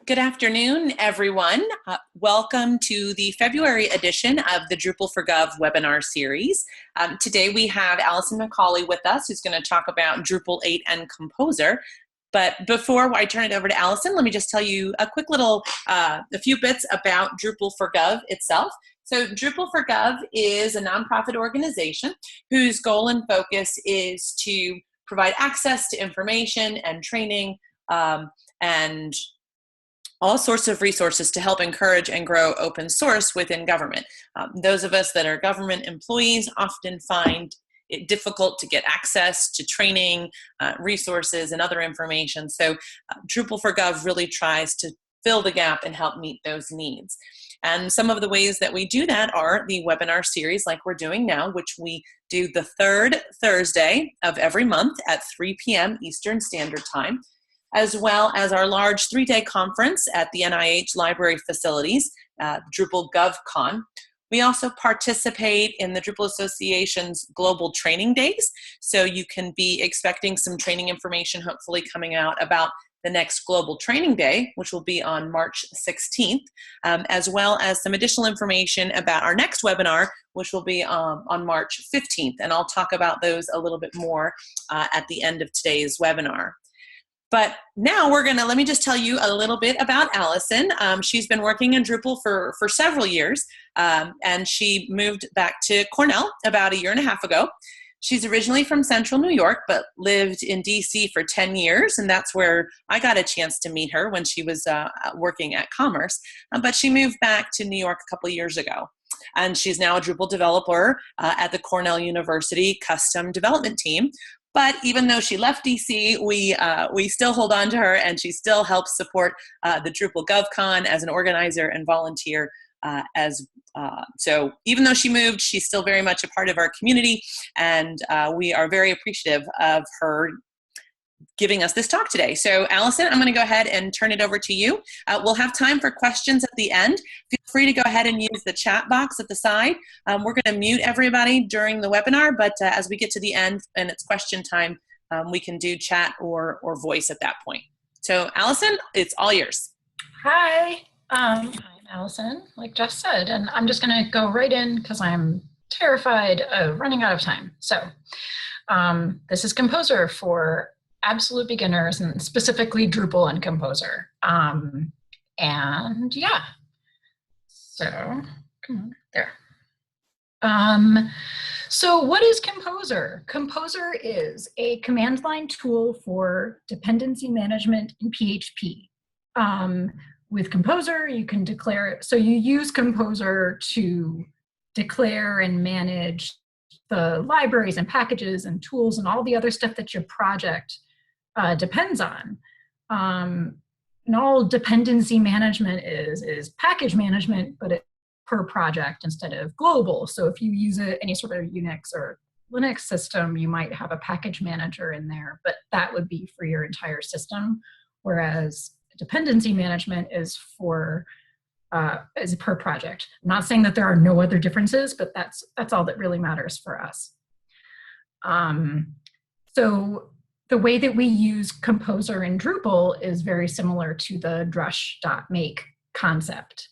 Good afternoon, everyone. Welcome to the February edition of the Drupal for Gov webinar series. Today we have Allison McCauley with us, who's going to talk about Drupal 8 and Composer. But before I turn it over to Allison, let me just tell you a quick little, a few bits about Drupal for Gov itself. So Drupal for Gov is a nonprofit organization whose goal and focus is to provide access to information and training and all sorts of resources to help encourage and grow open source within government. Those of us that are government employees often find it difficult to get access to training, resources, and other information. So Drupal for Gov really tries to fill the gap and help meet those needs. And some of the ways that we do that are the webinar series like we're doing now, which we do the third Thursday of every month at 3 p.m. Eastern Standard Time, as well as our large 3-day conference at the NIH library facilities, Drupal GovCon. We also participate in the Drupal Association's Global Training Days, so you can be expecting some training information hopefully coming out about the next Global Training Day, which will be on March 16th, as well as some additional information about our next webinar, which will be on March 15th, and I'll talk about those a little bit more at the end of today's webinar. But now let me just tell you a little bit about Allison. She's been working in Drupal for several years, and she moved back to Cornell about 1.5 years ago. She's originally from Central New York, but lived in DC for 10 years, and that's where I got a chance to meet her when she was working at Commerce. But she moved back to New York a couple of years ago, and she's now a Drupal developer at the Cornell University Custom Development Team. But even though she left DC, we still hold on to her, and she still helps support the Drupal GovCon as an organizer and volunteer. So even though she moved, she's still very much a part of our community, and we are very appreciative of her giving us this talk today. So Allison, I'm going to go ahead and turn it over to you. We'll have time for questions at the end. Feel free to go ahead and use the chat box at the side. We're going to mute everybody during the webinar, but as we get to the end and it's question time, we can do chat or voice at that point. So Allison, it's all yours. Hi, I'm Allison, like Jeff said, and I'm just going to go right in because I'm terrified of running out of time. So this is Composer for absolute beginners, and specifically Drupal and Composer. And yeah, so come on, there. So what is Composer? Composer is a command line tool for dependency management in PHP. With Composer, you can declare, so you use Composer to declare and manage the libraries and packages and tools and all the other stuff that your project depends on. And all dependency management is package management, but it's per project instead of global. So if you use any sort of Unix or Linux system, you might have a package manager in there, but that would be for your entire system. Whereas dependency management is for is per project. I'm not saying that there are no other differences, but that's all that really matters for us. So the way that we use Composer in Drupal is very similar to the drush.make concept.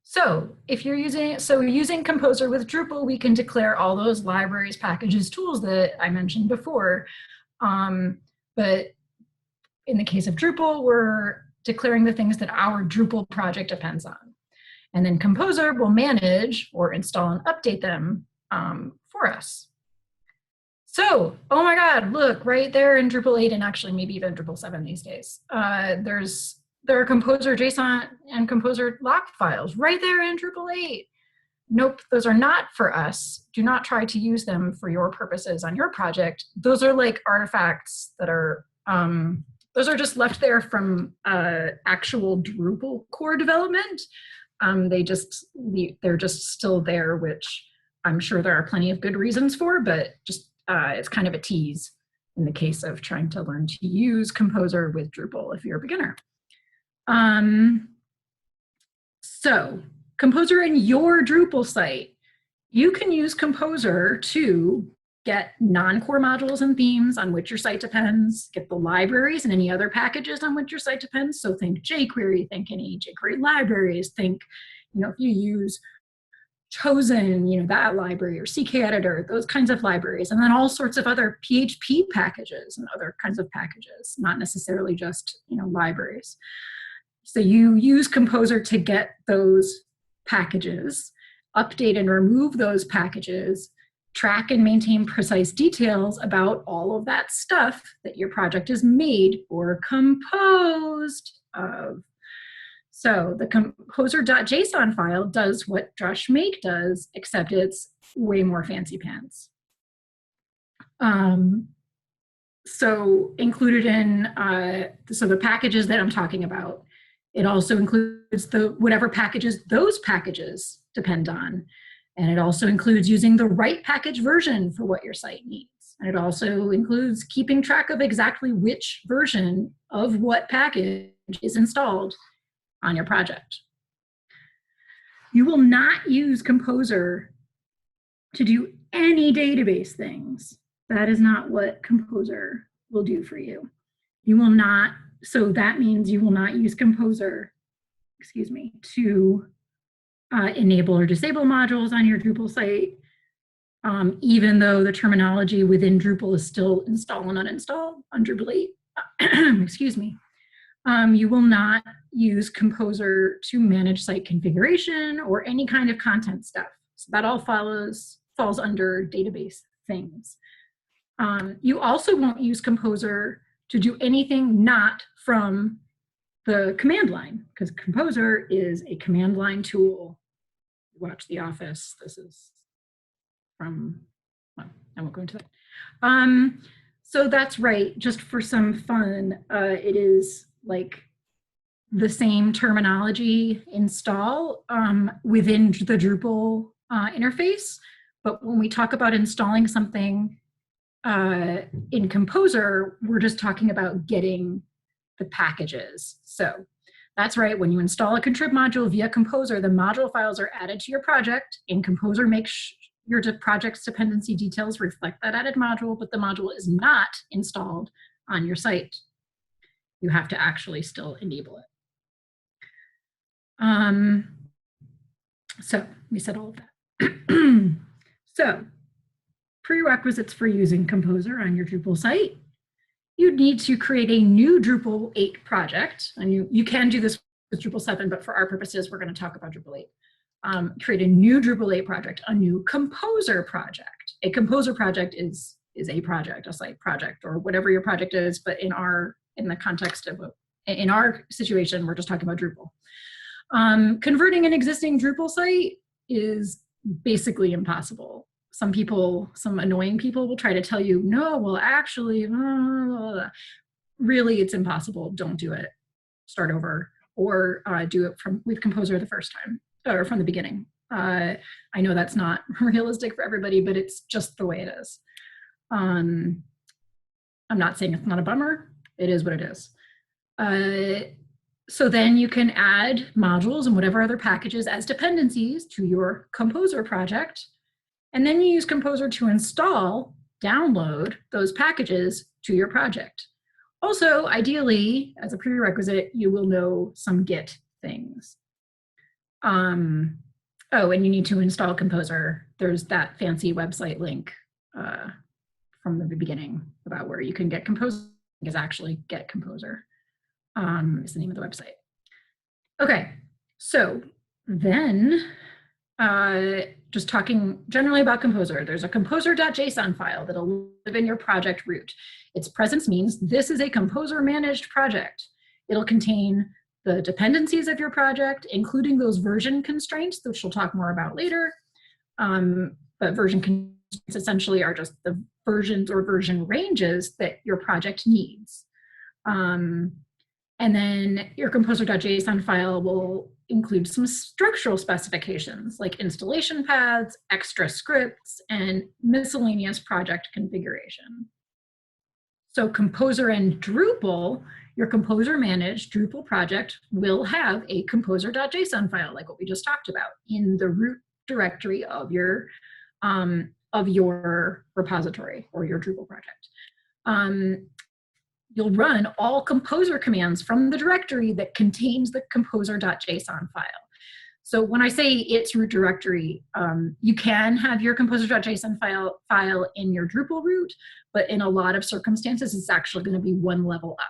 So if you're using Composer with Drupal, we can declare all those libraries, packages, tools that I mentioned before. But in the case of Drupal, we're declaring the things that our Drupal project depends on. And then Composer will manage or install and update them for us. So, oh my God, look, right there in Drupal 8 and actually maybe even Drupal 7 these days, there are Composer JSON and Composer lock files right there in Drupal 8. Nope, those are not for us. Do not try to use them for your purposes on your project. Those are like artifacts that are, those are just left there from actual Drupal core development. They're just still there, which I'm sure there are plenty of good reasons for, but just it's kind of a tease in the case of trying to learn to use Composer with Drupal if you're a beginner. So Composer in your Drupal site, you can use Composer to get non-core modules and themes on which your site depends, get the libraries and any other packages on which your site depends. So think jQuery, think any jQuery libraries, think, if you use Chosen, that library, or CK Editor, those kinds of libraries, and then all sorts of other PHP packages and other kinds of packages, not necessarily just, libraries. So you use Composer to get those packages, update and remove those packages, track and maintain precise details about all of that stuff that your project is made or composed of. So the composer.json file does what drush make does, except it's way more fancy pants. So included in, so the packages that I'm talking about, it also includes whatever packages those packages depend on. And it also includes using the right package version for what your site needs. And it also includes keeping track of exactly which version of what package is installed on your project. You will not use Composer to do any database things. That is not what Composer will do for you. You will not, so that means you will not use Composer, to enable or disable modules on your Drupal site, even though the terminology within Drupal is still install and uninstall on Drupal 8. Excuse me. You will not use Composer to manage site configuration or any kind of content stuff. So that all falls under database things. You also won't use Composer to do anything not from the command line, because Composer is a command line tool. Watch The Office. This is from, well, I won't go into that. So that's right, just for some fun, it is like the same terminology install within the Drupal interface. But when we talk about installing something in Composer, we're just talking about getting the packages. So that's right, when you install a contrib module via Composer, the module files are added to your project. In Composer, make your project's dependency details reflect that added module, but the module is not installed on your site. You have to actually still enable it. So we said all of that. So prerequisites for using Composer on your Drupal site. You need to create a new Drupal 8 project. And you can do this with Drupal 7, but for our purposes, we're going to talk about Drupal 8. Create a new Drupal 8 project, a new Composer project. A Composer project is a project, a site project, or whatever your project is, but in the context of, in our situation, we're just talking about Drupal. Converting an existing Drupal site is basically impossible. Some annoying people will try to tell you, no, well, actually, really, it's impossible. Don't do it. Start over, or do it with Composer the first time, or from the beginning. I know that's not realistic for everybody, but it's just the way it is. I'm not saying it's not a bummer. It is what it is. So then you can add modules and whatever other packages as dependencies to your Composer project. And then you use Composer to download those packages to your project. Also, ideally, as a prerequisite, you will know some Git things. Oh, and you need to install Composer. There's that fancy website link from the beginning about where you can get Composer. Is actually Get Composer is the name of the website. Okay, so then just talking generally about Composer, there's a composer.json file that'll live in your project root. Its presence means this is a Composer managed project. It'll contain the dependencies of your project, including those version constraints, which we'll talk more about later. But version constraints essentially are just the versions or version ranges that your project needs. And then your composer.json file will include some structural specifications like installation paths, extra scripts, and miscellaneous project configuration. So Composer and Drupal, your Composer managed Drupal project will have a composer.json file like what we just talked about in the root directory of your of your repository or your Drupal project. You'll run all composer commands from the directory that contains the composer.json file. So when I say its root directory, you can have your composer.json file in your Drupal root, but in a lot of circumstances, it's actually going to be one level up.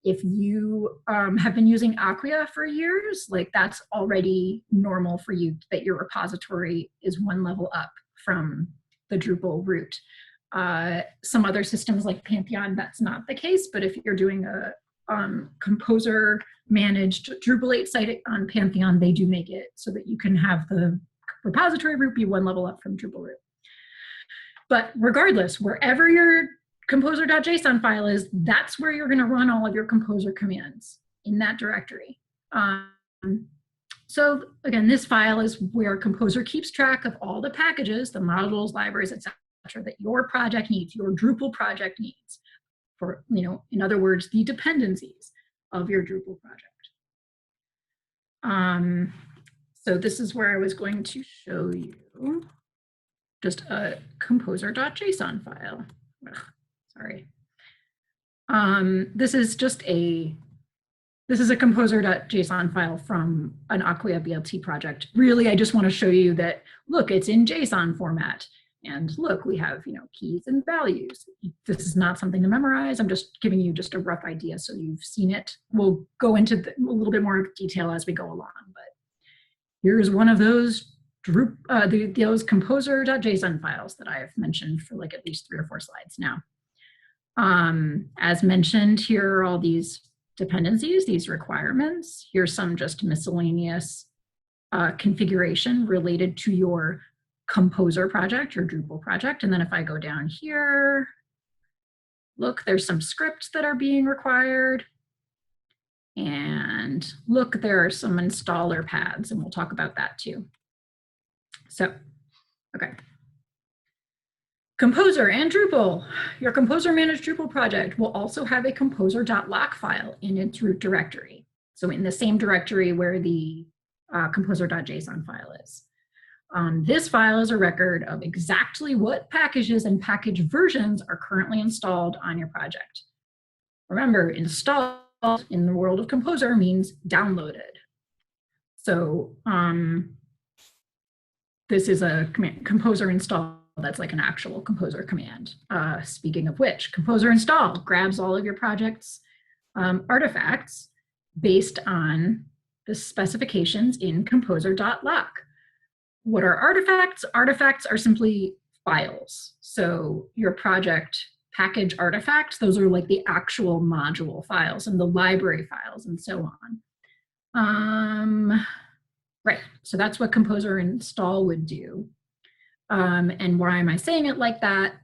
If you have been using Acquia for years, like that's already normal for you that your repository is one level up from the Drupal root. Some other systems like Pantheon, that's not the case, but if you're doing a composer managed Drupal 8 site on Pantheon, they do make it so that you can have the repository root be one level up from Drupal root. But regardless, wherever your composer.json file is, that's where you're going to run all of your composer commands in that directory. So again, this file is where Composer keeps track of all the packages, the modules, libraries, etc., that your project needs, your Drupal project needs. For, in other words, the dependencies of your Drupal project. So this is where I was going to show you just a composer.json file. Ugh, sorry. This is a composer.json file from an Acquia BLT project. Really, I just want to show you that, look, it's in JSON format. And look, we have, keys and values. This is not something to memorize. I'm just giving you just a rough idea so you've seen it. We'll go into a little bit more detail as we go along, but here's one of those those composer.json files that I have mentioned for like at least 3 or 4 slides now. As mentioned, here are all these dependencies, these requirements. Here's some just miscellaneous configuration related to your Composer project, your Drupal project. And then if I go down here, look, there's some scripts that are being required. And look, there are some installer paths, and we'll talk about that too. So, okay. Composer and Drupal. Your Composer managed Drupal project will also have a composer.lock file in its root directory. So in the same directory where the composer.json file is. This file is a record of exactly what packages and package versions are currently installed on your project. Remember, installed in the world of Composer means downloaded. So this is a command, Composer install, that's like an actual Composer command. Speaking of which, Composer install grabs all of your project's artifacts based on the specifications in composer.lock. What are artifacts? Artifacts are simply files. So your project package artifacts, those are like the actual module files and the library files and so on. Right, so that's what Composer install would do. And why am I saying it like that?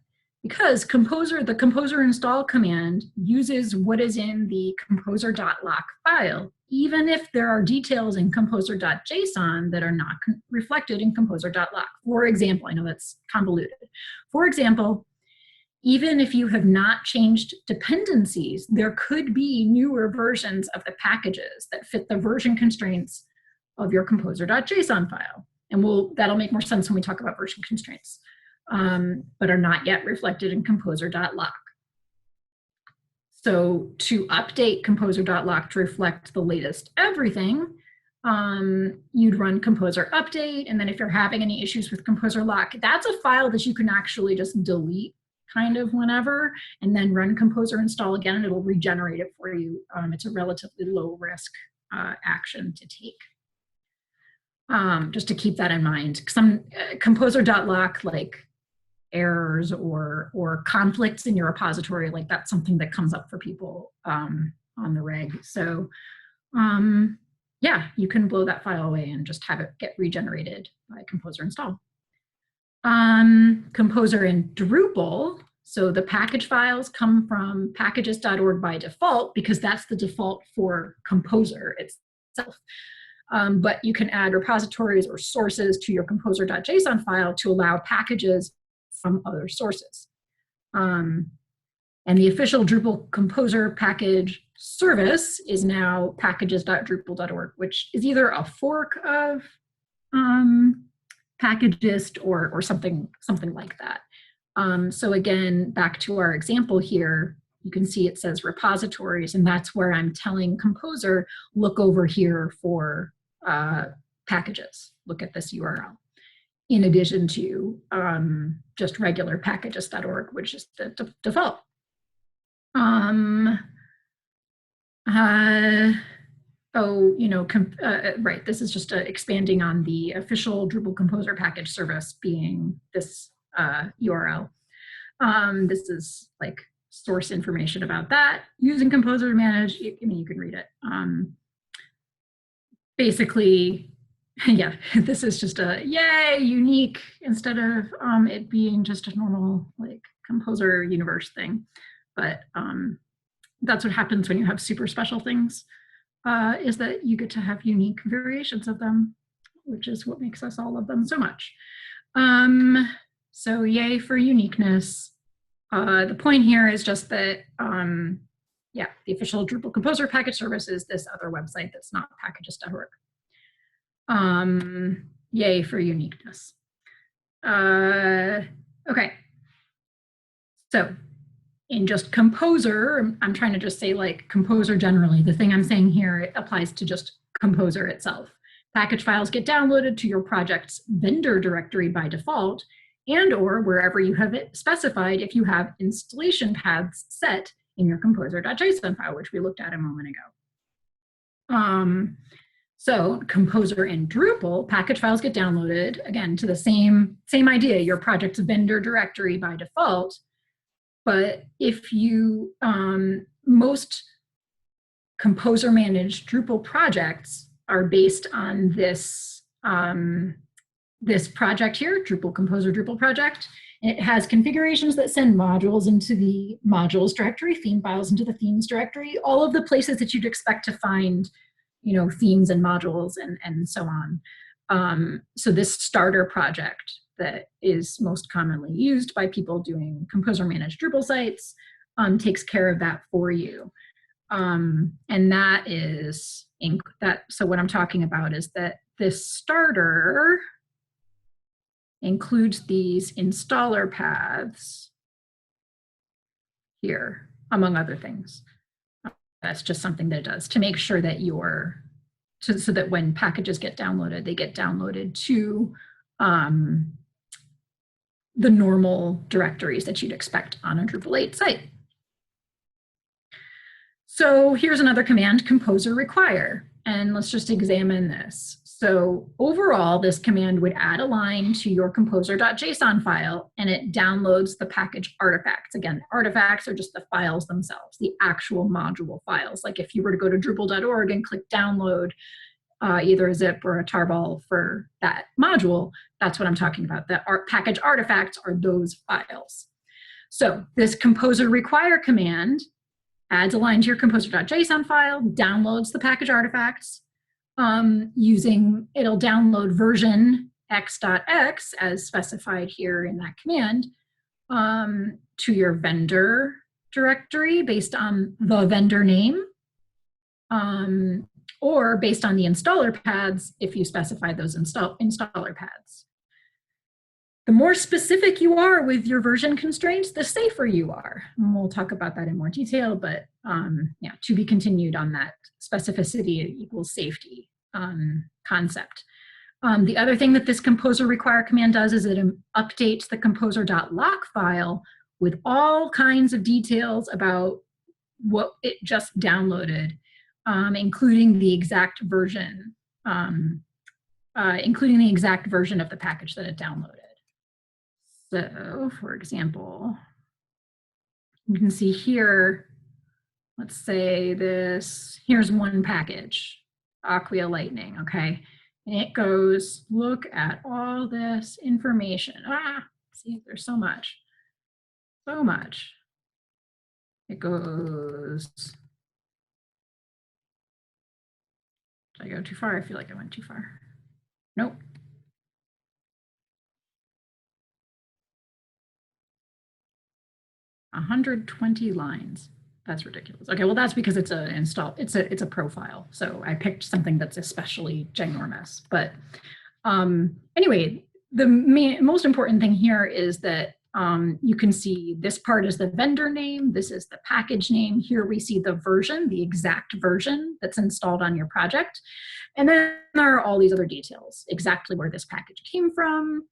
Because the Composer install command uses what is in the composer.lock file, even if there are details in composer.json that are not reflected in composer.lock. For example, I know that's convoluted. For example, even if you have not changed dependencies, there could be newer versions of the packages that fit the version constraints of your composer.json file. And that'll make more sense when we talk about version constraints. But are not yet reflected in composer.lock. So to update composer.lock to reflect the latest everything, you'd run composer update. And then if you're having any issues with composer lock, that's a file that you can actually just delete kind of whenever, and then run composer install again, and it'll regenerate it for you. It's a relatively low risk action to take. Just to keep that in mind. Some composer.lock, like errors or conflicts in your repository, like that's something that comes up for people on the reg. So yeah, you can blow that file away and just have it get regenerated by composer install. Composer in Drupal, so the package files come from packages.org by default because that's the default for Composer itself. But you can add repositories or sources to your composer.json file to allow packages from other sources. And the official Drupal Composer package service is now packages.drupal.org, which is either a fork of packagist or something like that. So again, back to our example here, you can see it says repositories, and that's where I'm telling Composer, look over here for packages. Look at this URL. In addition to just regular packages.org, which is the default. Right, this is just expanding on the official Drupal Composer package service being this URL. This is like source information about that. Using Composer to manage, I mean, you can read it. Basically, yeah, this is just a yay, unique, instead of it being just a normal like Composer universe thing. But that's what happens when you have super special things, is that you get to have unique variations of them, which is what makes us all love them so much. So yay for uniqueness. The point here is just that, yeah, the official Drupal Composer package service is this other website that's not packages.org. Yay for uniqueness. Okay. So in just Composer, I'm trying to just say like Composer generally. The thing I'm saying here, it applies to just Composer itself. Package files get downloaded to your project's vendor directory by default, and or wherever you have it specified if you have installation paths set in your composer.json file, which we looked at a moment ago. So Composer and Drupal, package files get downloaded, again, to the same idea, your project's vendor directory by default. But if you, most Composer managed Drupal projects are based on this, this project here, Drupal Composer Drupal project. It has configurations that send modules into the modules directory, theme files into the themes directory, all of the places that you'd expect to find, you know, themes and modules and so on. So this starter project that is most commonly used by people doing Composer managed Drupal sites takes care of that for you. And that is, so what I'm talking about is that this starter includes these installer paths here, among other things. That's just something that it does to make sure that so that when packages get downloaded, they get downloaded to the normal directories that you'd expect on a Drupal 8 site. So here's another command, composer require, and let's just examine this. So overall, this command would add a line to your composer.json file, and it downloads the package artifacts. Again, artifacts are just the files themselves, the actual module files. Like if you were to go to drupal.org and click download either a zip or a tarball for that module, that's what I'm talking about. The package artifacts are those files. So this composer require command adds a line to your composer.json file, downloads the package artifacts, it'll download version x.x as specified here in that command to your vendor directory based on the vendor name, or based on the installer paths if you specify those installer paths. The more specific you are with your version constraints, the safer you are. And we'll talk about that in more detail, but yeah, to be continued on that specificity equals safety concept. The other thing that this composer require command does is it updates the composer.lock file with all kinds of details about what it just downloaded, including the exact version, of the package that it downloaded. So, for example, you can see here, let's say here's one package, Acquia Lightning, okay? And it goes, look at all this information. See, there's so much. It goes, did I go too far? I feel like I went too far. Nope. $120 lines. That's ridiculous. Okay, well that's because it's a profile. So I picked something that's especially ginormous. But anyway, the most important thing here is that you can see this part is the vendor name, this is the package name. Here we see the version, the exact version that's installed on your project. And then there are all these other details, exactly where this package came from,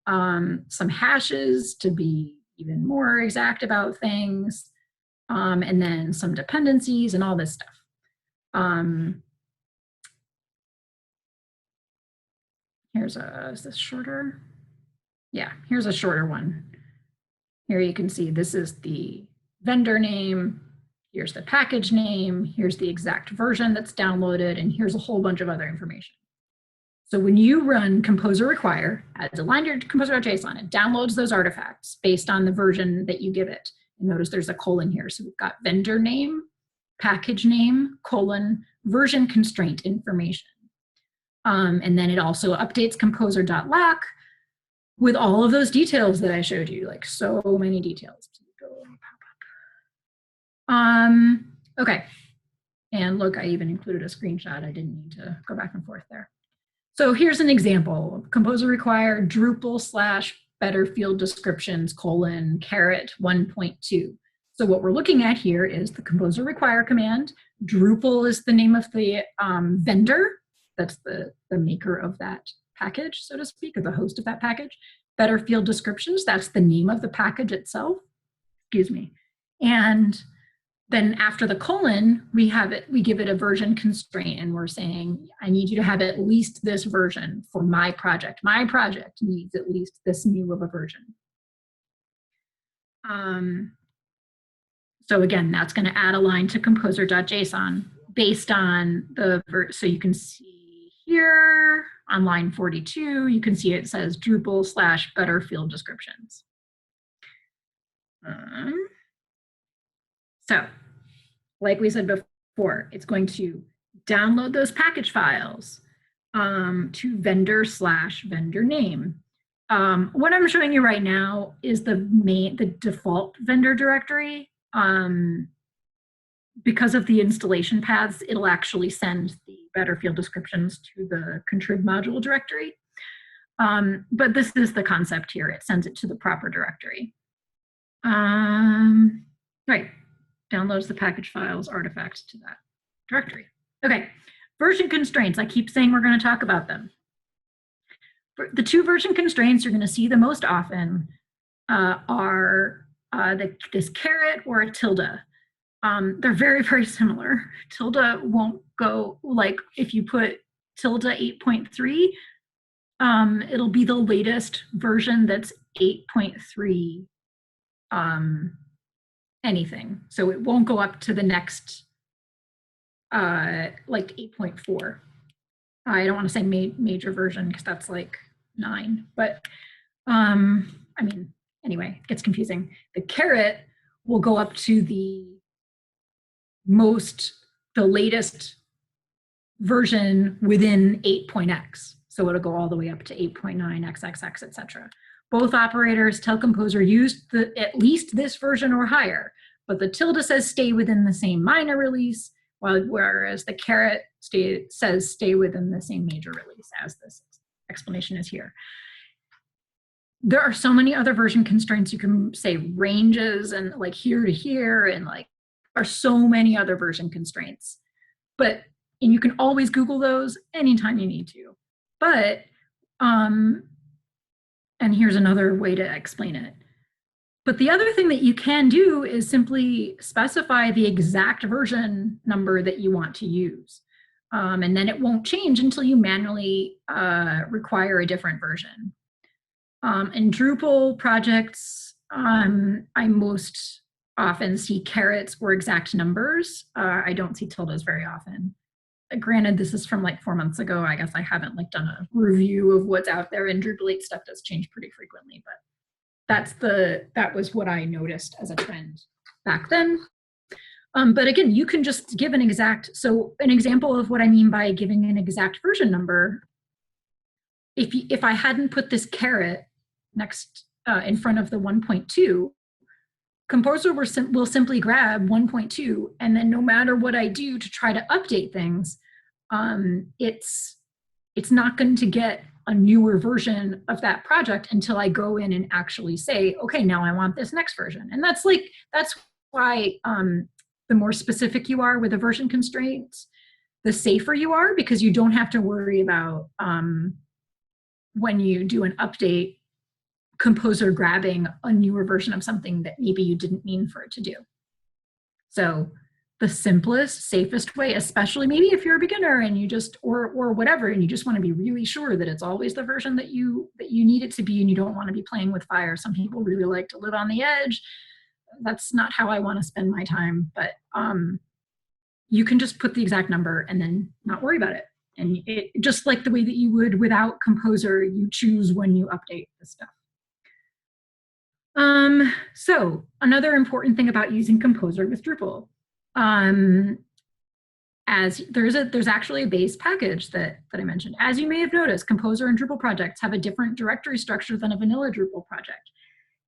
some hashes to be even more exact about things, and then some dependencies and all this stuff. Is this shorter? Yeah, here's a shorter one. Here you can see this is the vendor name, here's the package name, here's the exact version that's downloaded, and here's a whole bunch of other information. So when you run composer require, as a line to your composer.json, it downloads those artifacts based on the version that you give it. And notice there's a colon here. So we've got vendor name, package name, colon, version constraint information. And then it also updates composer.lack with all of those details that I showed you, like so many details. Okay, and look, I even included a screenshot. I didn't need to go back and forth there. So here's an example, composer require Drupal / better field descriptions : caret 1.2. So what we're looking at here is the composer require command. Drupal is the name of the vendor. That's the maker of that package, so to speak, or the host of that package. Better field descriptions, that's the name of the package itself. Excuse me. And then after the colon, we give it a version constraint, and we're saying, I need you to have at least this version for my project. My project needs at least this new of a version. So again, that's going to add a line to composer.json based on so you can see here on line 42, you can see it says Drupal / better field descriptions. So like we said before, it's going to download those package files to vendor / vendor name. What I'm showing you right now is the default vendor directory. Because of the installation paths, it'll actually send the better field descriptions to the contrib module directory. But this is the concept here. It sends it to the proper directory. Right, downloads the package files, artifacts to that directory. Okay, version constraints. I keep saying we're going to talk about them. The two version constraints you're going to see the most often are this caret or a tilde. They're very, very similar. Tilde won't go, like if you put tilde 8.3, it'll be the latest version that's 8.3 anything. So it won't go up to the next, like 8.4. I don't want to say major version because that's like 9, but I mean, anyway, it gets confusing. The caret will go up to the latest version within 8.x. So it'll go all the way up to 8.9, xxx, etc. Both operators tell composer use at least this version or higher, but the tilde says stay within the same minor release, whereas the caret says stay within the same major release, as this explanation is here. There are so many other version constraints. You can say ranges and like here to here, and like are so many other version constraints. And you can always Google those anytime you need to. But, and here's another way to explain it. But the other thing that you can do is simply specify the exact version number that you want to use. And then it won't change until you manually require a different version. In Drupal projects, I most often see carets or exact numbers. I don't see tildes very often. Granted, this is from like 4 months ago. I guess I haven't like done a review of what's out there, and Drupal 8 stuff does change pretty frequently, but that was what I noticed as a trend back then. But again, you can just give an example of what I mean by giving an exact version number. If I hadn't put this caret next in front of the 1.2, Composer will simply grab 1.2, and then no matter what I do to try to update things, it's not going to get a newer version of that project until I go in and actually say, okay, now I want this next version. And that's why the more specific you are with the version constraints, the safer you are, because you don't have to worry about when you do an update, Composer grabbing a newer version of something that maybe you didn't mean for it to do. So the simplest, safest way, especially maybe if you're a beginner and you just, or whatever, and you just want to be really sure that it's always the version that you need it to be, and you don't want to be playing with fire. Some people really like to live on the edge. That's not how I want to spend my time, but you can just put the exact number and then not worry about it. And it, just like the way that you would without Composer, you choose when you update the stuff. So another important thing about using Composer with Drupal, as there's actually a base package that I mentioned. As you may have noticed, Composer and Drupal projects have a different directory structure than a vanilla Drupal project.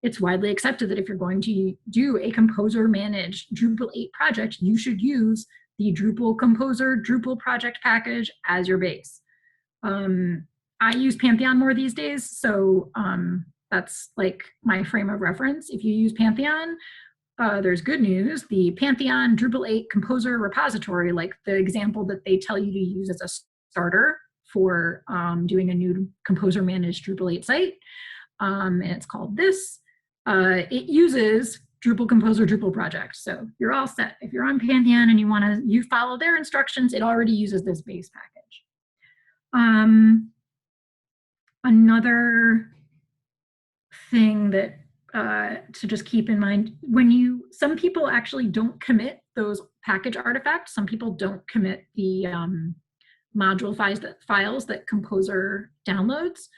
It's widely accepted that if you're going to do a Composer managed Drupal 8 project, you should use the Drupal Composer Drupal project package as your base. I use Pantheon more these days, so that's like my frame of reference. If you use Pantheon, there's good news. The Pantheon Drupal 8 Composer repository, like the example that they tell you to use as a starter for doing a new Composer managed Drupal 8 site, and it's called this. It uses Drupal Composer Drupal project. So you're all set. If you're on Pantheon and you follow their instructions, it already uses this base package. Another thing that to just keep in mind, some people actually don't commit those package artifacts. Some people don't commit the module files that Composer downloads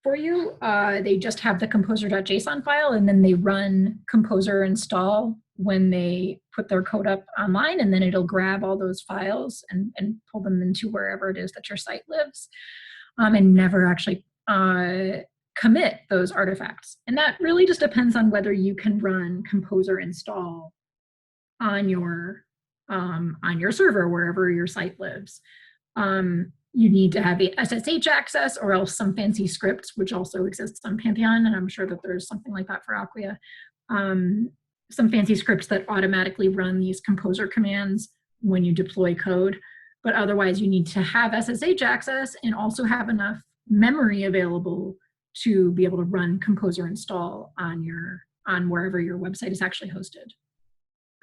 for you. They just have the composer.json file, and then they run Composer install when they put their code up online, and then it'll grab all those files and pull them into wherever it is that your site lives, and never actually commit those artifacts. And that really just depends on whether you can run Composer install on your server, wherever your site lives. You need to have a SSH access, or else some fancy scripts, which also exists on Pantheon, and I'm sure that there's something like that for Acquia. Some fancy scripts that automatically run these Composer commands when you deploy code. But otherwise, you need to have SSH access and also have enough memory available to be able to run Composer install on wherever your website is actually hosted.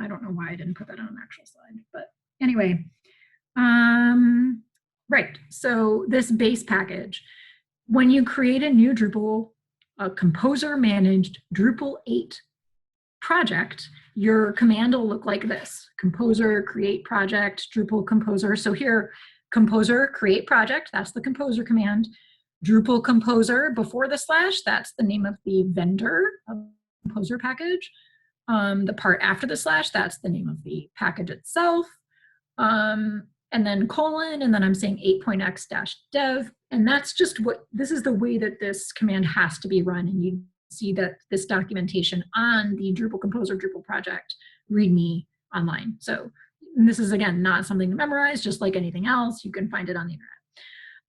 I don't know why I didn't put that on an actual slide, but anyway. Right, so this base package, when you create a new Drupal, a Composer managed Drupal 8 project, your command will look like this: Composer create project, Drupal Composer. So here, Composer create project, that's the Composer command. Drupal Composer before the slash, that's the name of the vendor of the Composer package. The part after the slash, that's the name of the package itself. And then colon, and then I'm saying 8.x-dev. And that's just this is the way that this command has to be run. And you see that this documentation on the Drupal Composer Drupal project README online. So this is, again, not something to memorize, just like anything else. You can find it on the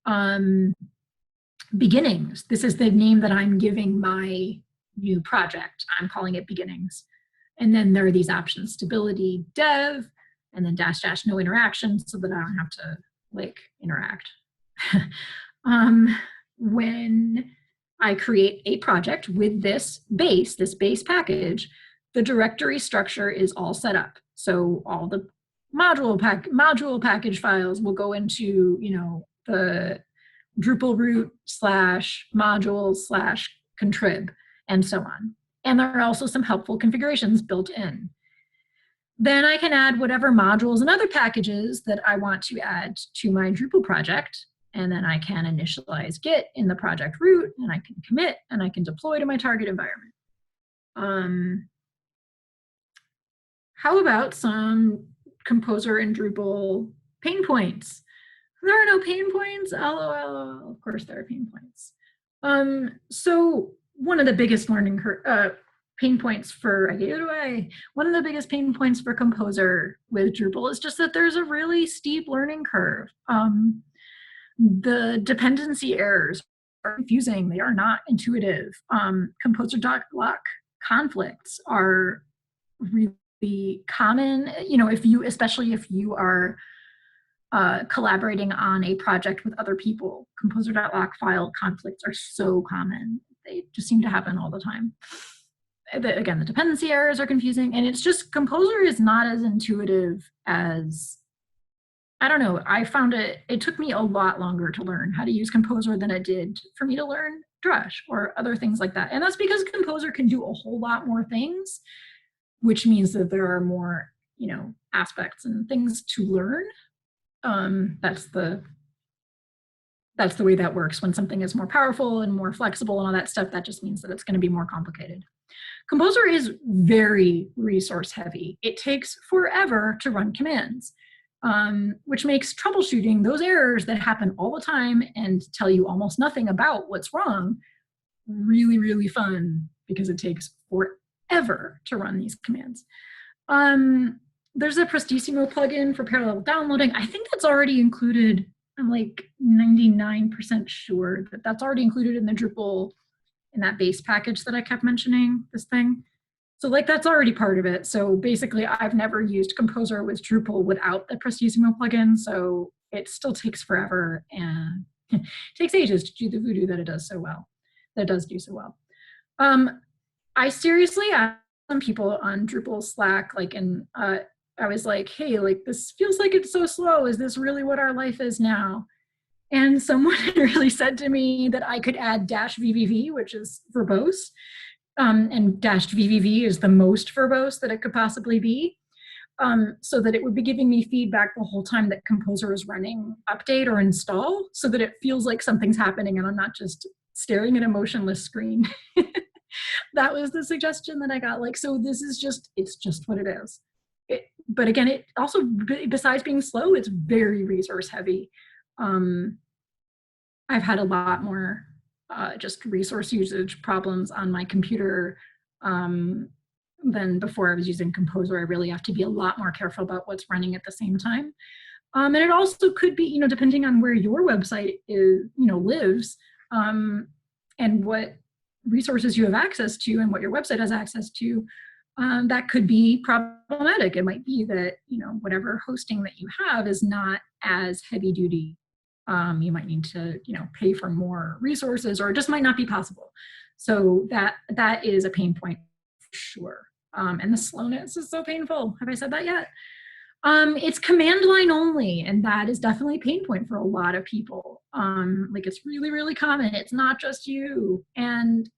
internet. Beginnings. This is the name that I'm giving my new project. I'm calling it beginnings. And then there are these options: stability, dev, and then -- no interaction, so that I don't have to like interact. When I create a project with this base package, the directory structure is all set up. So all the module package files will go into, the Drupal root /module/contrib and so on. And there are also some helpful configurations built in. Then I can add whatever modules and other packages that I want to add to my Drupal project. And then I can initialize Git in the project root, and I can commit, and I can deploy to my target environment. How about some Composer and Drupal pain points? There are no pain points. LOL. Of course there are pain points. So one of the biggest pain points for one of the biggest pain points for Composer with Drupal is just that there's a really steep learning curve. The dependency errors are confusing. They are not intuitive. Composer.lock conflicts are really common, especially if you are collaborating on a project with other people. Composer.lock file conflicts are so common. They just seem to happen all the time. Again, the dependency errors are confusing, and it's just Composer is not as intuitive as, I don't know, I found it took me a lot longer to learn how to use Composer than it did for me to learn Drush or other things like that. And that's because Composer can do a whole lot more things, which means that there are more, aspects and things to learn. That's the way that works. When something is more powerful and more flexible and all that stuff, that just means that it's going to be more complicated. Composer is very resource heavy. It takes forever to run commands, which makes troubleshooting those errors that happen all the time and tell you almost nothing about what's wrong really, really fun, because it takes forever to run these commands. There's a Prestissimo plugin for parallel downloading. I think that's already included. I'm like 99% sure that that's already included in the Drupal, in that base package that I kept mentioning, this thing. So like that's already part of it. So basically I've never used Composer with Drupal without the Prestissimo plugin. So it still takes forever and it takes ages to do the voodoo that it does so well, I seriously asked some people on Drupal Slack, I was like, hey, this feels like it's so slow. Is this really what our life is now? And someone really said to me that I could add -VVV, which is verbose, and -VVV is the most verbose that it could possibly be, so that it would be giving me feedback the whole time that Composer is running update or install, so that it feels like something's happening and I'm not just staring at a motionless screen. That was the suggestion that I got. So this is it's just what it is. But again, it also, besides being slow, it's very resource heavy. I've had a lot more just resource usage problems on my computer than before I was using Composer. I really have to be a lot more careful about what's running at the same time. And it also could be, depending on where your website is, lives, and what resources you have access to and what your website has access to, that could be problematic. It might be that, whatever hosting that you have is not as heavy duty. You might need to, pay for more resources, or it just might not be possible. So that is a pain point for sure. And the slowness is so painful. Have I said that yet? It's command line only, and that is definitely a pain point for a lot of people. It's really, really common. It's not just you. And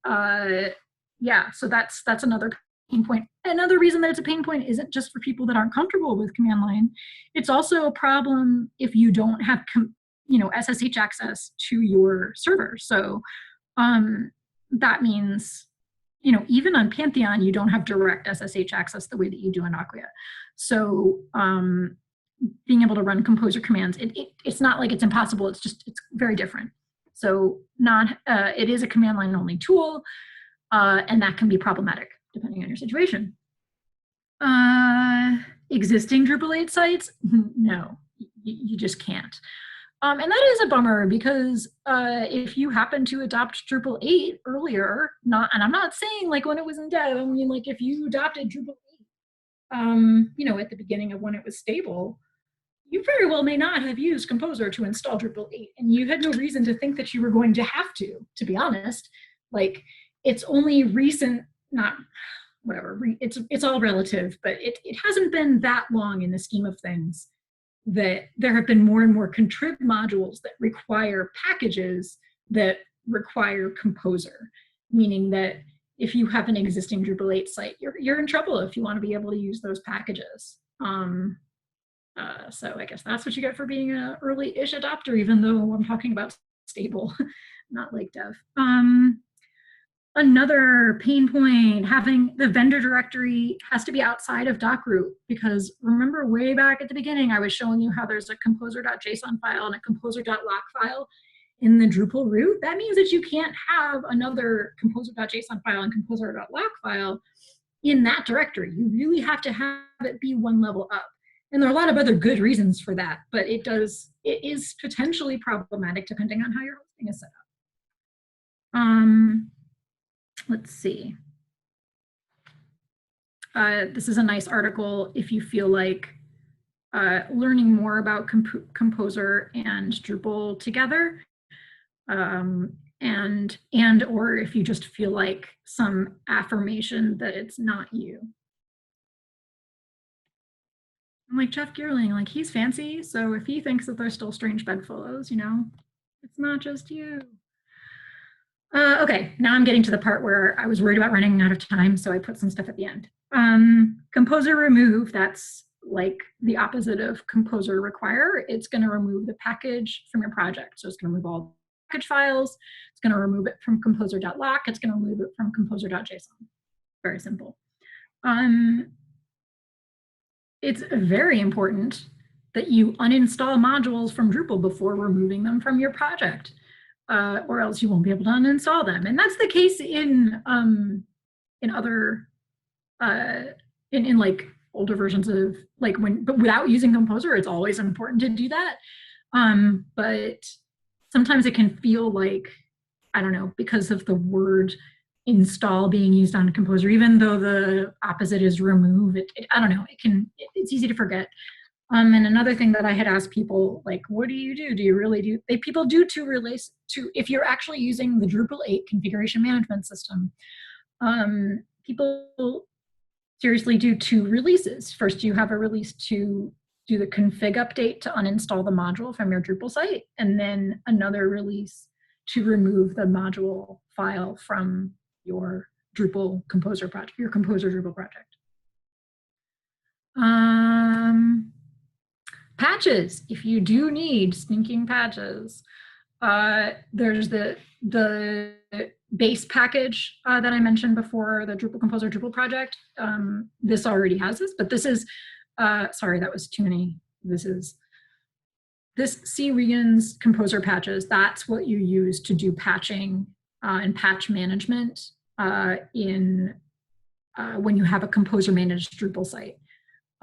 yeah, so that's another pain point. Another reason that it's a pain point isn't just for people that aren't comfortable with command line. It's also a problem if you don't have SSH access to your server. So that means, even on Pantheon, you don't have direct SSH access the way that you do in Acquia. So being able to run Composer commands, it's not like it's impossible. It's very different. So it is a command line only tool, and that can be problematic depending on your situation. Existing Drupal 8 sites, no, you just can't. And that is a bummer, because if you happen to adopt Drupal 8 earlier, and I'm not saying when it was in dev, I mean if you adopted Drupal 8, at the beginning of when it was stable, you very well may not have used Composer to install Drupal 8, and you had no reason to think that you were going to have to be honest. It's only recent, not whatever, it's all relative, but it hasn't been that long in the scheme of things that there have been more and more contrib modules that require packages that require Composer, meaning that if you have an existing Drupal 8 site, you're in trouble if you want to be able to use those packages. So I guess that's what you get for being an early-ish adopter, even though I'm talking about stable, not like dev. Another pain point, having the vendor directory has to be outside of docroot, because remember way back at the beginning, I was showing you how there's a composer.json file and a composer.lock file in the Drupal root. That means that you can't have another composer.json file and composer.lock file in that directory. You really have to have it be one level up. And there are a lot of other good reasons for that, but it is potentially problematic depending on how your hosting is set up. Let's see. This is a nice article if you feel like learning more about Composer and Drupal together, and or if you just feel like some affirmation that it's not you. I'm like Jeff Geerling, like he's fancy, so if he thinks that there's still strange bedfellows, you know, it's not just you. Okay, now I'm getting to the part where I was worried about running out of time, so I put some stuff at the end. Composer remove, that's like the opposite of composer require. It's going to remove the package from your project. So it's going to remove all package files. It's going to remove it from composer.lock. It's going to remove it from composer.json. Very simple. It's very important that you uninstall modules from Drupal before removing them from your project, or else you won't be able to uninstall them. And that's the case in other in like older versions of like but without using Composer, it's always important to do that. But sometimes it can feel like, I don't know, because of the word install being used on Composer, even though the opposite is remove, I don't know, it's easy to forget. And another thing that I had asked people, like, what do you do? Do you really do? People do to release to, if you're actually using the Drupal 8 configuration management system, people seriously do 2 releases. First, you have a release to do the config update to uninstall the module from your Drupal site, and then another release to remove the module file from your Drupal Composer project, your Composer Drupal project. Patches, if you do need stinking patches, there's the base package that I mentioned before, the Drupal Composer Drupal project. This already has this, but this is, sorry, that was too many. This C. Regan's Composer patches, that's what you use to do patching and patch management when you have a Composer managed Drupal site.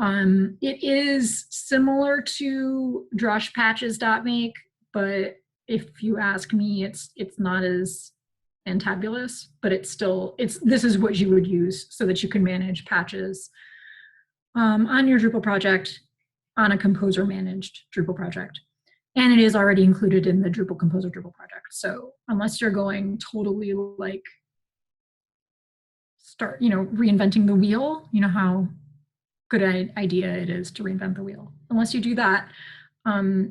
It is similar to drushpatches.make, but if you ask me, it's not as fantabulous, but this is what you would use so that you can manage patches on your Drupal project, on a Composer managed Drupal project. And it is already included in the Drupal Composer Drupal project. So unless you're going totally like reinventing the wheel, you know how good idea it is to reinvent the wheel. Unless you do that,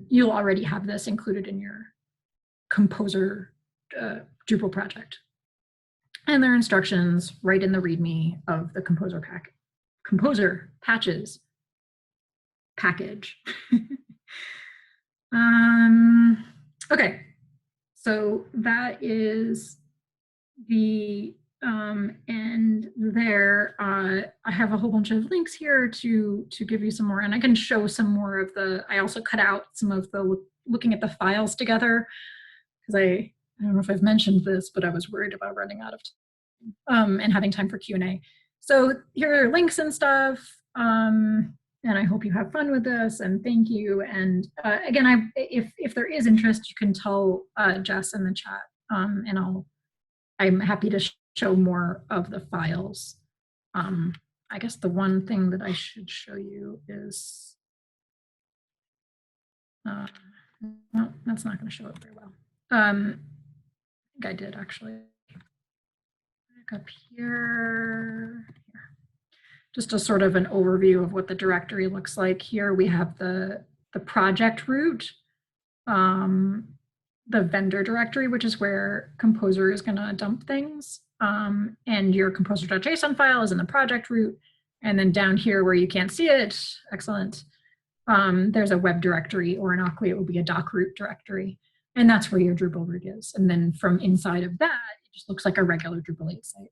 you'll already have this included in your Composer Drupal project. And there are instructions right in the README of the Composer patches package. Okay, so that is the end there. I have a whole bunch of links here to give you some more, and I can show some more of I also cut out some of the looking at the files together, because I don't know if I've mentioned this, but I was worried about running out of time and having time for Q&A. So here are links and stuff, and I hope you have fun with this, and thank you. And again, if there is interest, you can tell Jess in the chat, and I'm happy to show more of the files. I guess the one thing that I should show you is, no, that's not going to show it very well. I think I did actually. Back up here. Just a sort of an overview of what the directory looks like. Here we have the project root, the vendor directory, which is where Composer is going to dump things. And your composer.json file is in the project root. And then down here where you can't see it, excellent, there's a web directory, or in Acquia it will be a doc root directory. And that's where your Drupal root is. And then from inside of that, it just looks like a regular Drupal 8 site.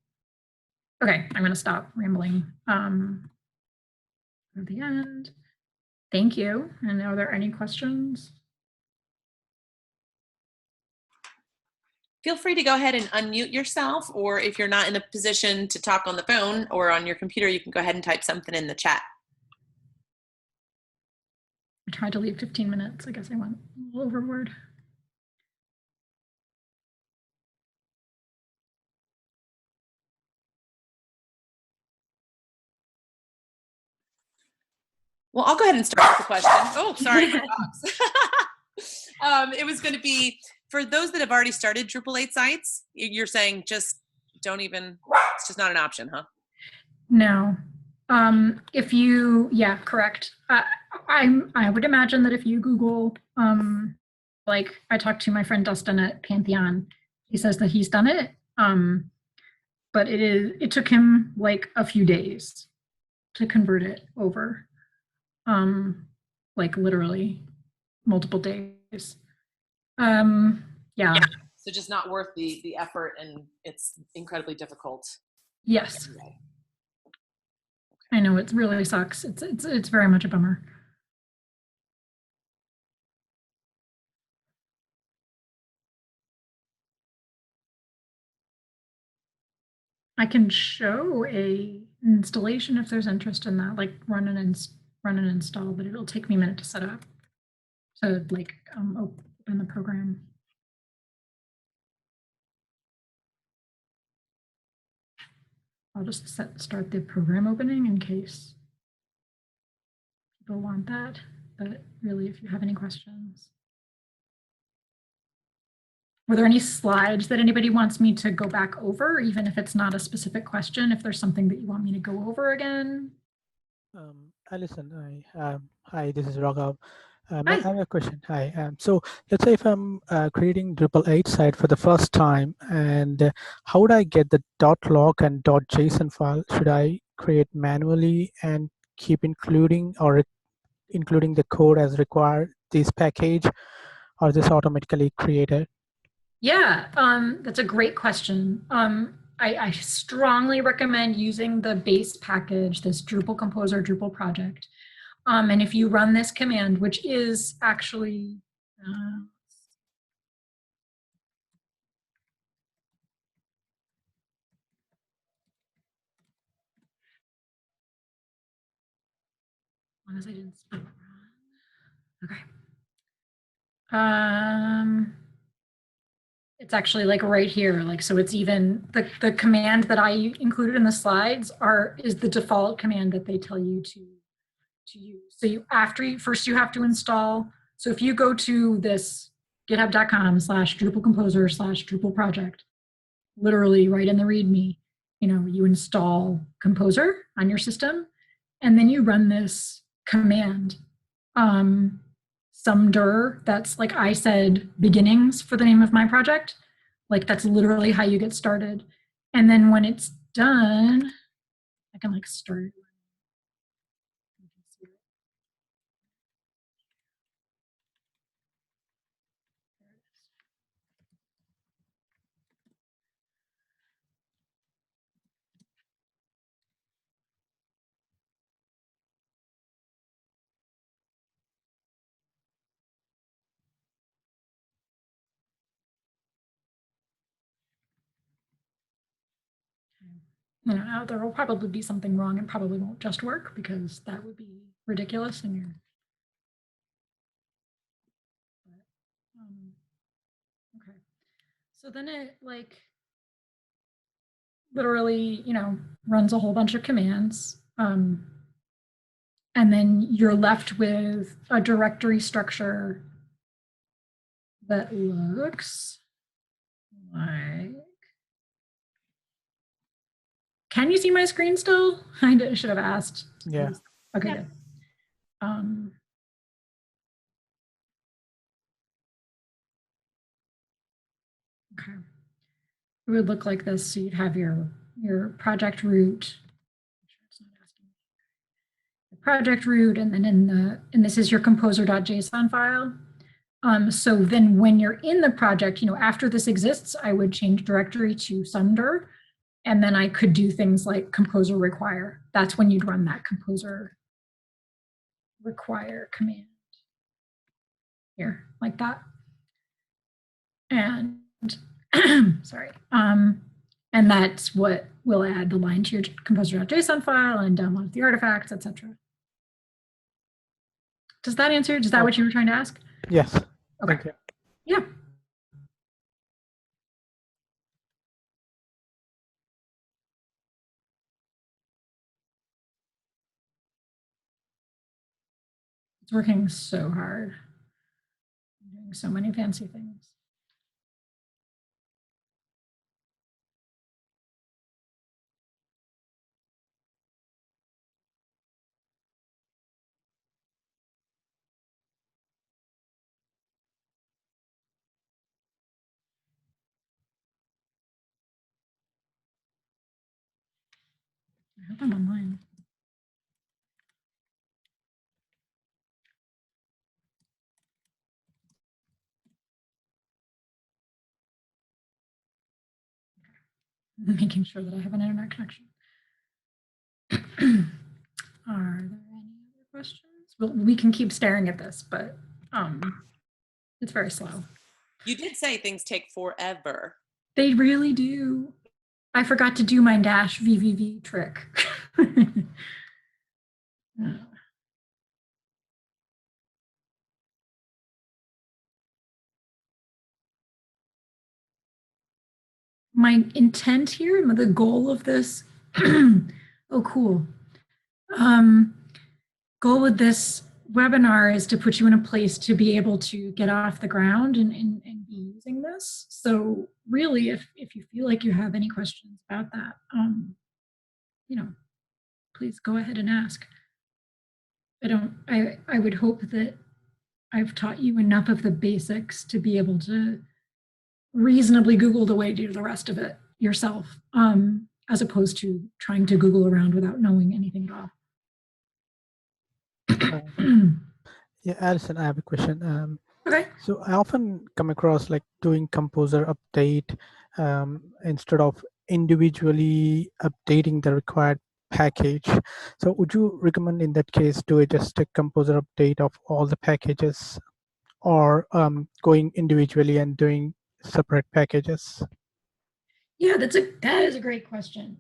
Okay, I'm going to stop rambling at the end. Thank you. And are there any questions? Feel free to go ahead and unmute yourself, or if you're not in a position to talk on the phone or on your computer, you can go ahead and type something in the chat. I tried to leave 15 minutes. I guess I went a little overboard. Well, I'll go ahead and start with the question. Oh, sorry, my dogs. It was going to be, for those that have already started Drupal 8 sites, you're saying just don't even, it's just not an option, huh? No. If you, yeah, correct. I would imagine that if you Google, like I talked to my friend Dustin at Pantheon, he says that he's done it. But it took him like a few days to convert it over. Like literally multiple days. Yeah. So just not worth the effort, and it's incredibly difficult. Yes. I know, it really sucks. It's very much a bummer. I can show a installation if there's interest in that, like run and install, but it'll take me a minute to set up. To like open the program. I'll just start the program opening in case people want that. But really, if you have any questions. Were there any slides that anybody wants me to go back over, even if it's not a specific question, if there's something that you want me to go over again? Alison, hi, this is Raghav. Hi. I have a question. Hi. So let's say if I'm creating Drupal 8 site for the first time, and how would I get the .log and .json file? Should I create manually and keep including the code as required, this package, or this automatically created? Yeah, that's a great question. I strongly recommend using the base package, this Drupal Composer Drupal project. And if you run this command, which is actually, as long as I didn't spell it wrong. Okay. It's actually like right here. Like, so it's even the command that I included in the slides is the default command that they tell you to use. So you first you have to install. So if you go to this github.com/Drupal Composer/Drupal project, literally right in the README, you install Composer on your system, and then you run this command. Sumdir, that's like I said, beginnings for the name of my project. Like that's literally how you get started. And then when it's done, I can like start. There will probably be something wrong and probably won't just work because that would be ridiculous. And okay. So then it like literally, runs a whole bunch of commands. And then you're left with a directory structure that looks like, can you see my screen still? I should have asked. Yeah. Okay, yeah. Good. Okay. It would look like this. So you'd have your project root. Project root, and then and this is your composer.json file. So then when you're in the project, after this exists, I would change directory to Sumdir, and then I could do things like composer require. That's when you'd run that composer require command here, like that. And sorry. And that's what will add the line to your composer.json file and download the artifacts, etc. Does that answer? Is that what you were trying to ask? Yes. Okay. Thank you. Yeah. It's working so hard. I'm doing so many fancy things. I hope I'm online. Making sure that I have an internet connection. Are there any other questions? Well, we can keep staring at this, but it's very slow. You did say things take forever. They really do. I forgot to do my dash VVV trick. My intent here, the goal of this, oh, cool. Goal with this webinar is to put you in a place to be able to get off the ground and be using this. So really, if you feel like you have any questions about that, you know, please go ahead and ask. I would hope that I've taught you enough of the basics to be able to reasonably Google the way to do the rest of it yourself, as opposed to trying to Google around without knowing anything at all. Yeah, Alison, I have a question. Okay. So I often come across like doing Composer update instead of individually updating the required package. So would you recommend in that case do just a Composer update of all the packages, or going individually and doing separate packages? Yeah, that is a great question.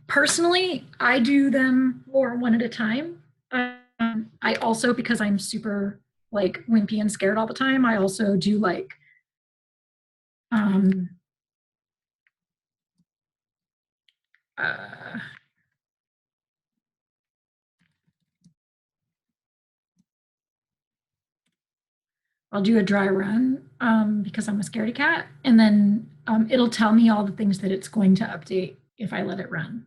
Personally, I do them more one at a time. I also, because I'm super like wimpy and scared all the time, I also do like I'll do a dry run because I'm a scaredy cat, and then it'll tell me all the things that it's going to update if I let it run.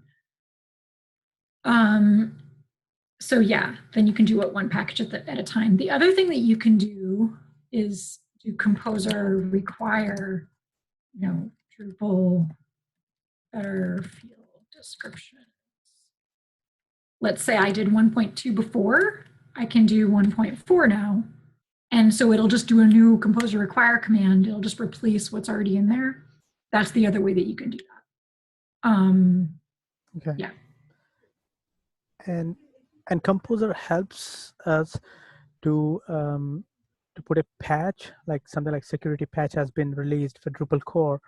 So yeah, then you can do it one package at a time. The other thing that you can do is do Composer require, Drupal better field descriptions. Let's say I did 1.2 before, I can do 1.4 now. And so it'll just do a new Composer require command. It'll just replace what's already in there. That's the other way that you can do that. Okay. Yeah. And Composer helps us to put a patch, like something like security patch has been released for Drupal core.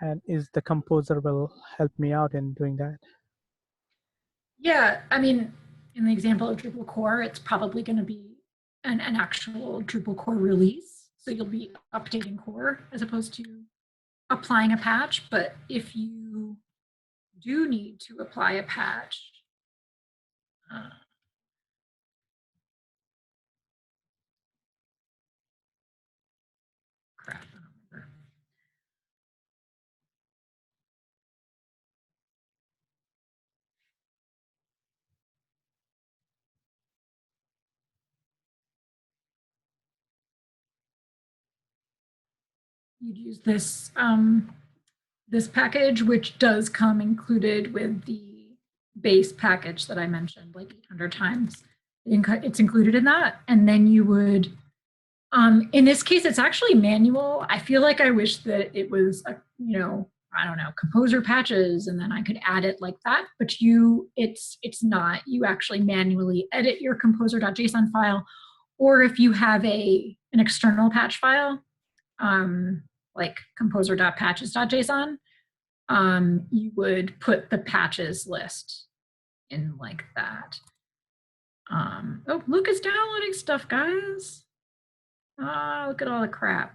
And is the Composer will help me out in doing that? Yeah, I mean, in the example of Drupal core, it's probably going to be an actual Drupal core release. So you'll be updating core as opposed to applying a patch. But if you do need to apply a patch, crap, I don't remember. You'd use this this package, which does come included with the base package that I mentioned like 800 times. It's included in that. And then you would, in this case, it's actually manual. I feel like I wish that it was, I don't know, Composer patches, and then I could add it like that. But it's not. You actually manually edit your composer.json file, or if you have an external patch file, like composer.patches.json, you would put the patches list in like that. Oh, look, it's downloading stuff, guys. Look at all the crap.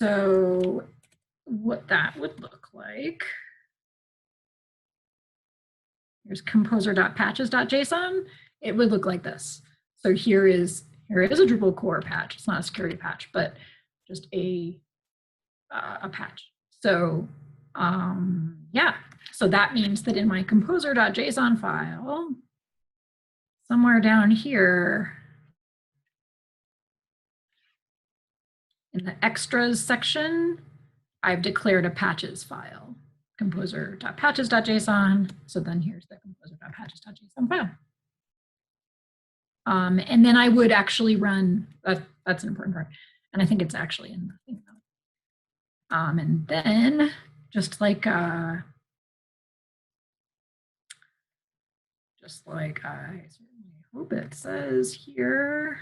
So what that would look like. Here's composer.patches.json. it would look like this. So here is a Drupal core patch. It's not a security patch, but just a patch. So yeah, so that means that in my composer.json file, somewhere down here in the extras section, I've declared a patches file, composer.patches.json. So then here's the composer.patches.json file. And then I would actually run, that's an important part. And I think it's actually in the thing though. And then just like I certainly hope it says here.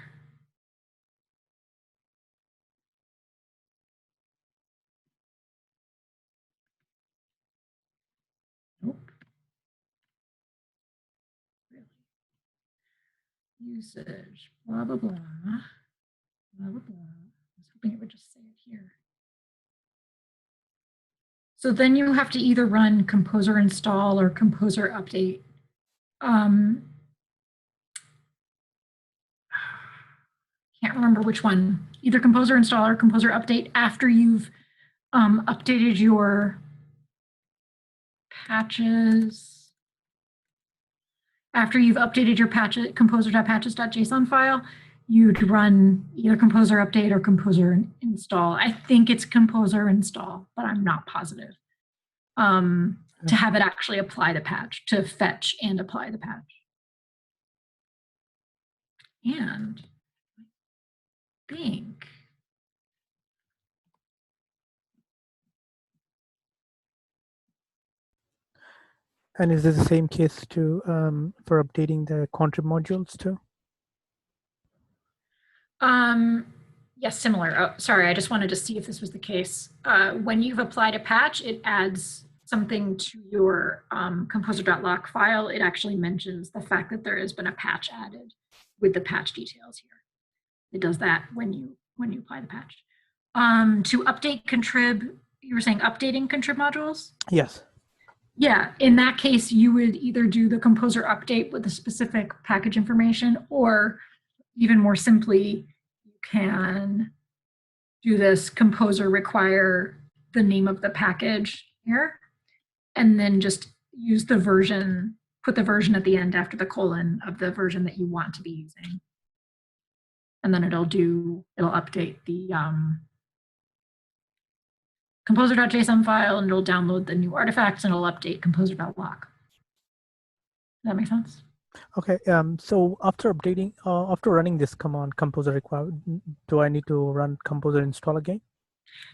Nope. Really. Usage, blah, blah, blah, blah, blah, blah. I was hoping it would just say it here. So then you have to either run composer install or composer update. Can't remember which one, either composer install or composer update after you've updated your patches. After you've updated your composer.patches.json file, you'd run either composer update or composer install. I think it's composer install, but I'm not positive. To have it actually apply the patch, to fetch and apply the patch. And I think And is this the same case too for updating the contrib modules too? Yes, similar. Oh, sorry, I just wanted to see if this was the case. When you've applied a patch, it adds something to your composer.lock file. It actually mentions the fact that there has been a patch added with the patch details here. It does that when you apply the patch. To update contrib, you were saying updating contrib modules? Yes. Yeah, in that case, you would either do the composer update with the specific package information, or even more simply, you can do this composer require the name of the package here, and then just use the version, put the version at the end after the colon of the version that you want to be using. And then it'll update the composer.json file, and it'll download the new artifacts, and it'll update composer.lock. Does that make sense? Okay. So after updating, after running this command, composer require, do I need to run composer install again?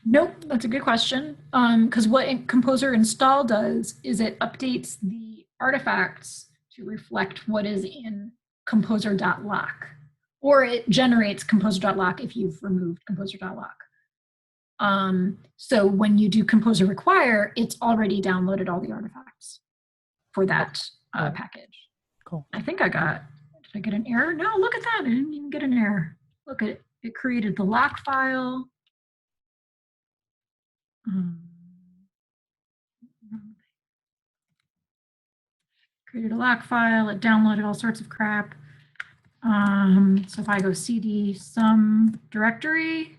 Nope, that's a good question. Because what composer install does is it updates the artifacts to reflect what is in composer.lock, or it generates composer.lock if you've removed composer.lock. So when you do composer require, it's already downloaded all the artifacts for that package. Cool. I think did I get an error? No, look at that. I didn't even get an error. Look at it. It created the lock file. Created a lock file. It downloaded all sorts of crap. So if I go cd some directory,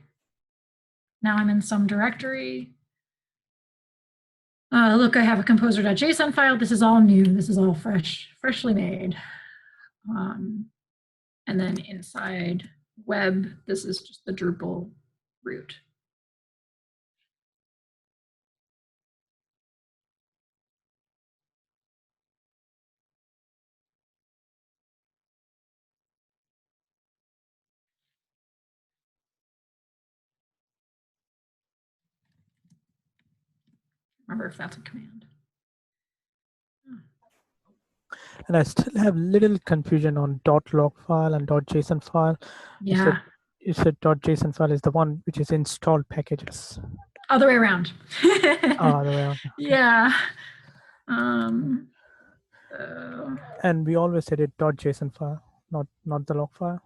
now I'm in some directory. Look, I have a composer.json file. This is all new. This is all freshly made. And then inside web, this is just the Drupal root. Remember if that's a command. And I still have little confusion on .log file and .json file. Yeah. You said .json file is the one which is installed packages. Other way around. Other way around. Okay. Yeah. And we always said it .json file, not the log file.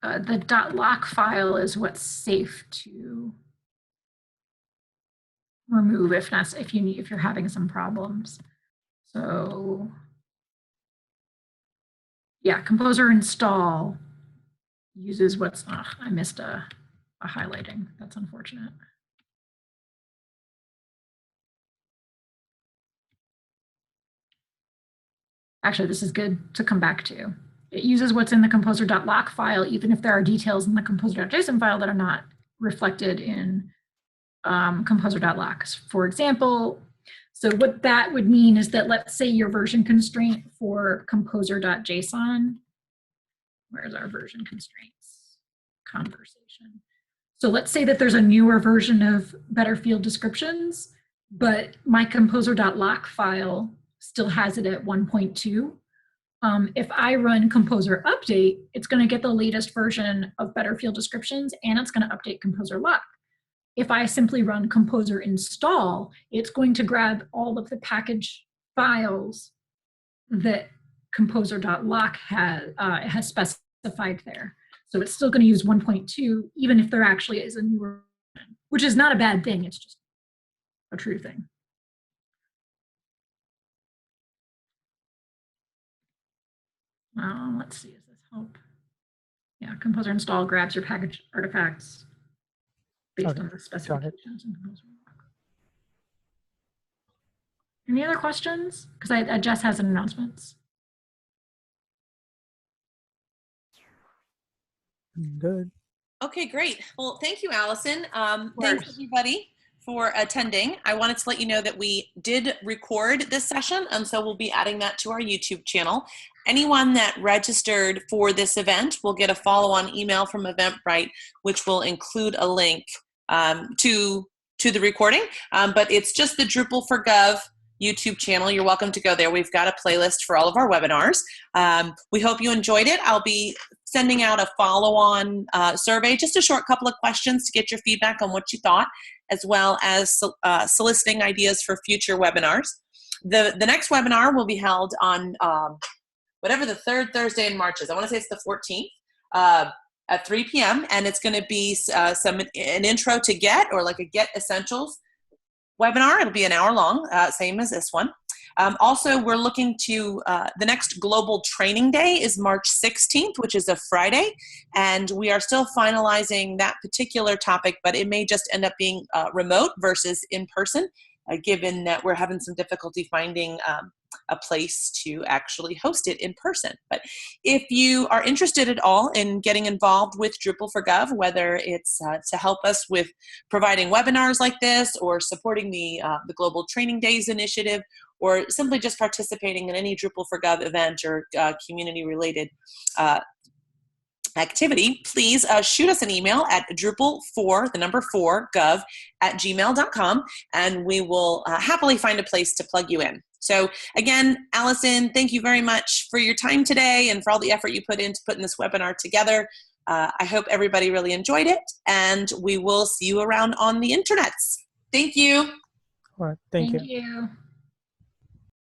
The .lock file is what's safe to remove if you're having some problems. So yeah, Composer install uses what's, I missed a highlighting. That's unfortunate. Actually, this is good to come back to. It uses what's in the composer.lock file, even if there are details in the composer.json file that are not reflected in composer.lock. For example, so what that would mean is that, let's say your version constraint for composer.json, where's our version constraints conversation? So let's say that there's a newer version of better field descriptions, but my composer.lock file still has it at 1.2. If I run composer update, it's going to get the latest version of better field descriptions, and it's going to update composer lock. If I simply run composer install, it's going to grab all of the package files that composer.lock has specified there. So it's still going to use 1.2, even if there actually is a newer version, which is not a bad thing. It's just a true thing. Let's see, does this help? Yeah, composer install grabs your package artifacts based on the specifications in composer. Any other questions? Because Jess has an announcements. Good. Okay, great. Well, thank you, Allison. Thanks, everybody, for attending. I wanted to let you know that we did record this session, and so we'll be adding that to our YouTube channel. Anyone that registered for this event will get a follow-on email from Eventbrite, which will include a link to the recording, but it's just the Drupal for Gov YouTube channel. You're welcome to go there. We've got a playlist for all of our webinars. We hope you enjoyed it. I'll be sending out a follow-on survey, just a short couple of questions to get your feedback on what you thought, as well as soliciting ideas for future webinars. The next webinar will be held on whatever the third Thursday in March is. I want to say it's the 14th at 3 p.m. And it's going to be an intro to Get, or like a Get Essentials webinar. It'll be an hour long, same as this one. Also, we're looking to, the next global training day is March 16th, which is a Friday, and we are still finalizing that particular topic, but it may just end up being remote versus in person, given that we're having some difficulty finding a place to actually host it in person. But if you are interested at all in getting involved with Drupal for Gov, whether it's to help us with providing webinars like this, or supporting the Global Training Days initiative, or simply just participating in any Drupal for Gov event or community-related activity, please shoot us an email at drupal4gov@gmail.com, and we will happily find a place to plug you in. So again, Allison, thank you very much for your time today and for all the effort you put into putting this webinar together. I hope everybody really enjoyed it, and we will see you around on the internets. Thank you. All right, thank you. Thank you.